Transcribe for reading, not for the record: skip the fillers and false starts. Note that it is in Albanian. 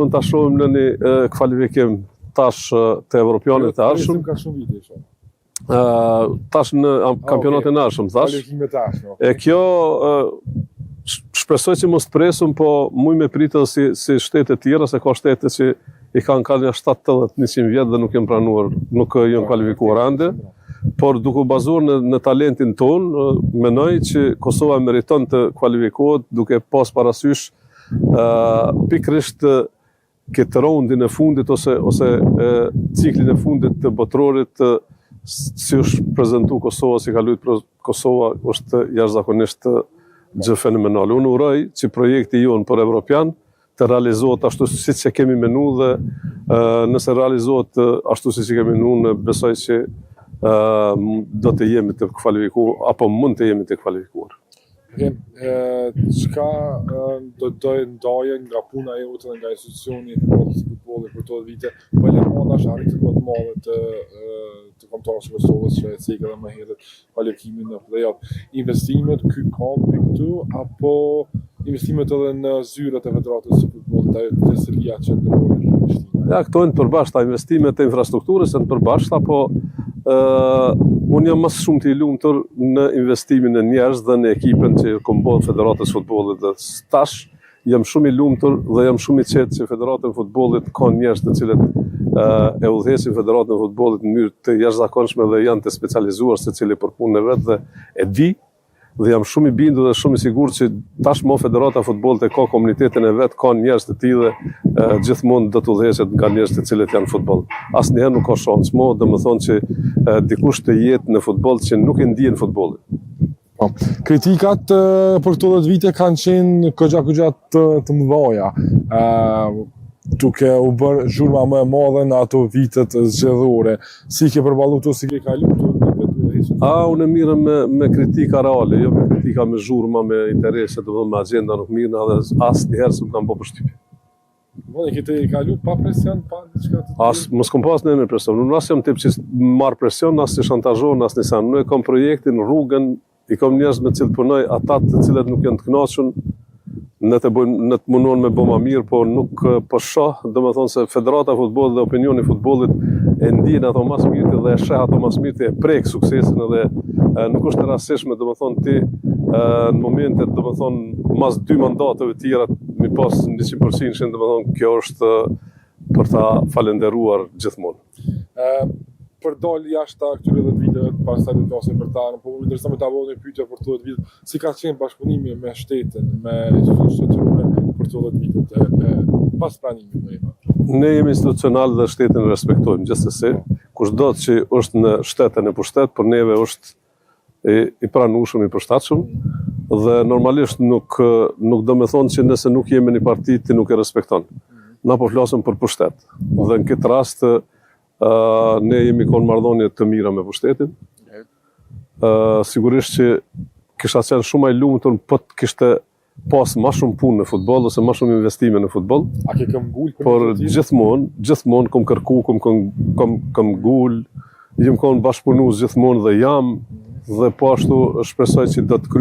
Mund ta shohim në një kvalifikim tash të Evropianit të ardhshëm. Ka shumë vite shumë. Tash në kampionatin e ardhshëm, thash. Kvalifikime tash. E kjo shpresoj që mos presum, po muj me pritë si shtete tjera, se ka shtete që i kanë kalë 70-100 vjetë dhe nuk jenë pranuar, nuk jenë kualifikuar ende. Por duke bazuar në talentin ton, menoj që Kosova meriton të kualifikohet duke pas parasysh pikrisht këtë raundin e fundit ose ciklin e fundit të botrorit, si është prezentu Kosova, si ka luajtur Kosova, është jashtëzakonisht gjë fenomenale. Unë uroj që projekti jonë për Evropian të realizohet ashtu siç e kemi menuar dhe nëse realizohet ashtu siç e kemi menuar, besoj që do të jemi të kualifikuar apo mund të jemi të kualifikuar. Çka do ndajë nga puna jote dhe nga institucioni i futbollit për këto vite, po Lemanash arriti më të madhe të kombëtarës së Kosovës, që e cekë edhe më herët kualifikimin në play-off. Investimet ky kampi këtu apo investimet edhe në zyrat e Federatës së Futbollit, ajo të Serbia që ndërmori investime? Ja, këto janë të përbashkëta, investimet e infrastrukturës janë të përbashkëta, po unë jam më shumë të i lumtur në investimin e njerëz dhe në ekipën që kombon Federatës Futbollit dhe tash jam shumë i lumtur dhe jam shumë i qetë që Federata e Futbollit ka njerëz të cilët e udhëhesin Federatën e Futbollit në mënyrë të jashtëzakonshme dhe janë të specializuar secili për punën e vet dhe e di dhe jam shumë i bindur dhe shumë i sigurt që tashmë Federata e Futbollit e ka komunitetin e vet, ka njerëz të tillë gjithmonë do të udhëheset nga njerëz të cilët janë në futboll. Asnjëherë nuk ka shans, domethënë që dikush të jetë në futboll që nuk e ndjen futbollin. Kritikat për këto 10 vite kanë qenë këgja të mëdha, duke u bërë zhurma më e madhe në ato vitet zgjedhore. Si ke përballuar këto, si ke kaluar? Unë mirëm me kritika reale, jo me kritika me zhurma, me interese, me agenda nuk mirë, edhe asnjëherë s'm kam bërë përshtypje. Vone, kete kalu pa presion, pa diçka të mos kom pas në presion. Unë as jam tip që marr presion, as të shantazhohen, as nisan. Unë kam projektin, rrugën, i kam njerëz me cilët punoj, ata të cilët nuk janë të kënaqur, në të munduan me bë më mirë, po nuk po shoh, domethënë se Federata e Futbollit dhe opinioni i futbollit e ndjen ato më së miri dhe e sheh ato më së miri, e prek suksesin edhe nuk është e rastishme domethënë ti në momentet domethënë mas 2 mandateve të tjera mi pas 100%, domethënë kjo është për ta falendëruar gjithmonë. Për dalë jashtë këtyre 10 viteve, pastaj do të flasim për ta, po më intereson me ta bëni një pyetje për këto 10 vite. Si ka qenë bashkëpunimi me shtetin, me institucionet për këto 10 vitet pas pranimit më i madh? Ne jemi institucional dhe shtetin respektojmë gjithsesi. Kushdo që është në shtetën e pushtet, për neve është i pranueshëm, i përshtatshëm dhe normalisht nuk do të thonë që nëse nuk jemi në parti ti nuk e respekton. Na po flasim për pushtet. Dhe në këtë rast ne jemi konë marrëdhënie të mira me pushtetin. Sigurisht që kisha qenë shumë i lumtur po të kishte pas më shumë punë në futboll ose më shumë investime në futboll. A ke këm gul? Por gjithmonë kom kërku, kom gul, jam konë bashkëpunues gjithmonë dhe jam, dhe po ashtu shpresoj që do të